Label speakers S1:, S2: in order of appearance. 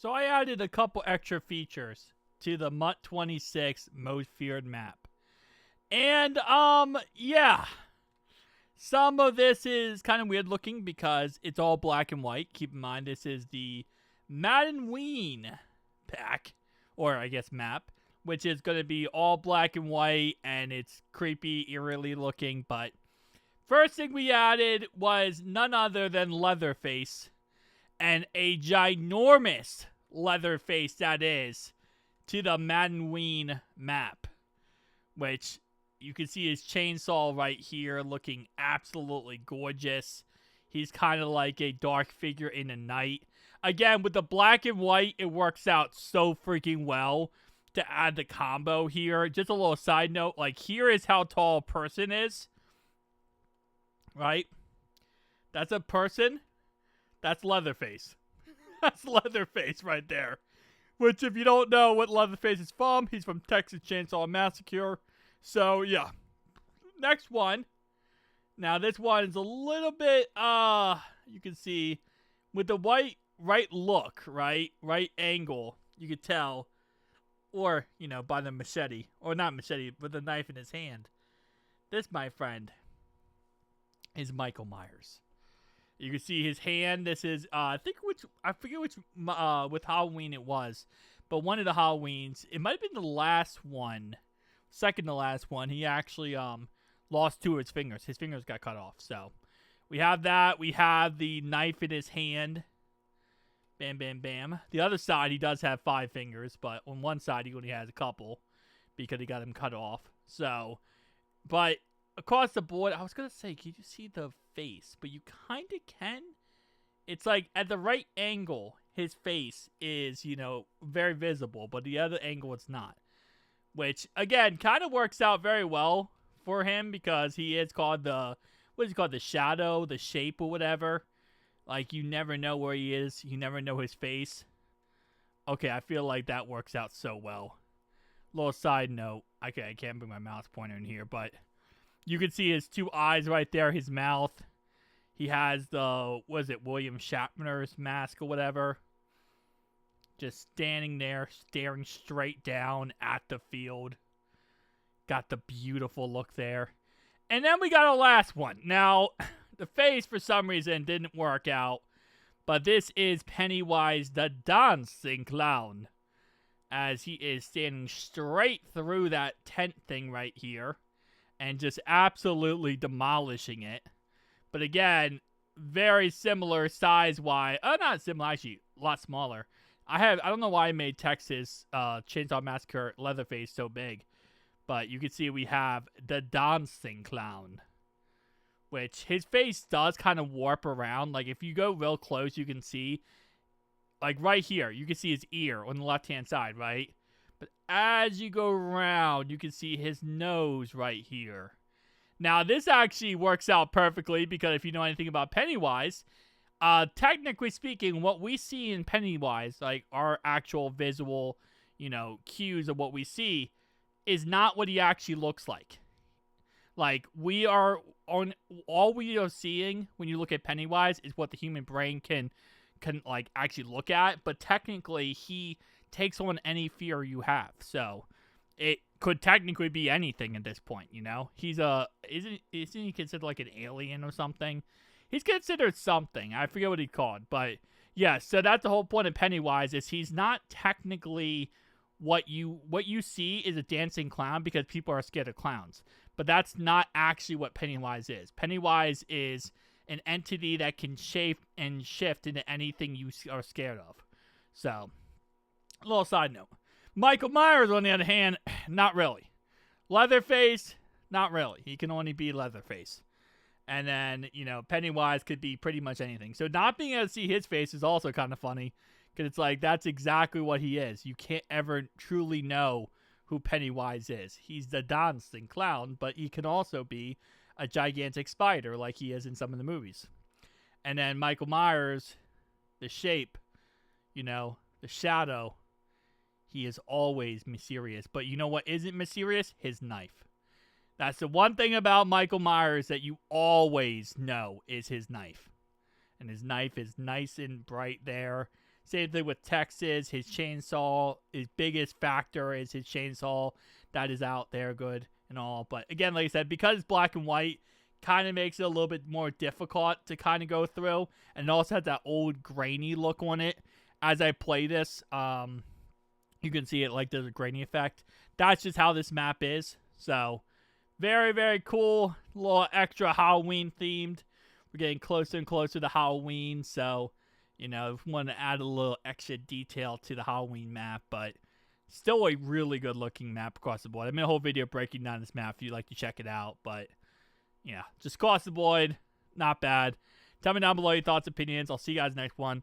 S1: So I added a couple extra features to the MUT 26 Most Feared map. And, yeah. Some of this is kind of weird looking because it's all black and white. Keep in mind, this is the Madden Ween pack, or I guess map, which is going to be all black and white, and it's creepy, eerily looking. But first thing we added was none other than Leatherface, and a ginormous Leatherface that is, to the Madden Ween map, which you can see his chainsaw right here looking absolutely gorgeous. He's kind of like a dark figure in the night. Again, with the black and white, it works out so freaking well to add the combo here. Just a little side note, like here is how tall a person is. Right? That's a person. That's Leatherface. That's Leatherface right there. Which, if you don't know what Leatherface is from, he's from Texas Chainsaw Massacre. So, yeah. Next one. Now, this one is a little bit, you can see, with the right look, right angle, you could tell, or, you know, by the machete, or not machete, with the knife in his hand. This, my friend, is Michael Myers. You can see his hand. This is, I forget which, with Halloween it was, but one of the Halloweens, it might have been the last one, second to last one, he actually, lost two of his fingers. His fingers got cut off, so we have that. We have the knife in his hand. Bam, bam, bam. The other side, he does have 5 fingers, but on one side, he only has a couple because he got him cut off. So, but across the board, I was going to say, can you see the face? But you kind of can. It's like at the right angle, his face is, you know, very visible, but the other angle, it's not. Which, again, kind of works out very well for him because he is called the, what is he called? The shadow, the shape, or whatever. Like, you never know where he is. You never know his face. Okay, I feel like that works out so well. Little side note. Okay, I can't bring my mouse pointer in here, but you can see his 2 eyes right there, his mouth. He has the, what is it, William Shatner's mask or whatever. Just standing there, staring straight down at the field. Got the beautiful look there. And then we got our last one. Now, the face, for some reason, didn't work out. But this is Pennywise the Dancing Clown. As he is standing straight through that tent thing right here. And just absolutely demolishing it. But again, very similar size-wise. Not similar, actually, a lot smaller. I don't know why I made Texas Chainsaw Massacre Leatherface so big. But you can see we have the Dancing Clown. Which his face does kind of warp around. Like if you go real close, you can see. Like right here, you can see his ear on the left-hand side, right? But as you go around, you can see his nose right here. Now, this actually works out perfectly because if you know anything about Pennywise, technically speaking, what we see in Pennywise, like our actual visual, you know, cues of what we see, is not what he actually looks like. Like, we are on, all we are seeing when you look at Pennywise is what the human brain can like actually look at, but technically he takes on any fear you have. So it could technically be anything at this point, you know? He's isn't he considered like an alien or something? He's considered something. I forget what he's called, but yeah, so that's the whole point of Pennywise is he's not technically what you see is a dancing clown because people are scared of clowns. But that's not actually what Pennywise is. Pennywise is an entity that can shape and shift into anything you are scared of. So, a little side note. Michael Myers, on the other hand, not really. Leatherface, not really. He can only be Leatherface. And then, you know, Pennywise could be pretty much anything. So not being able to see his face is also kind of funny. Because it's like, that's exactly what he is. You can't ever truly know who Pennywise is. He's the dancing clown, but he can also be a gigantic spider like he is in some of the movies. And then Michael Myers, the shape, you know, the shadow, he is always mysterious. But you know what isn't mysterious? His knife. That's the one thing about Michael Myers that you always know is his knife. And his knife is nice and bright there. Same thing with Texas. His chainsaw, his biggest factor is his chainsaw that is out there, good and all. But again, like I said, because it's black and white, kind of makes it a little bit more difficult to kind of go through. And it also has that old grainy look on it. As I play this, you can see it like there's a grainy effect. That's just how this map is. So, very, very cool. A little extra Halloween themed. We're getting closer and closer to Halloween, so, you know, want to add a little extra detail to the Halloween map, but still a really good looking map across the board. I made a whole video breaking down this map if you'd like to check it out, but yeah, just across the board, not bad. Tell me down below your thoughts, opinions. I'll see you guys next one.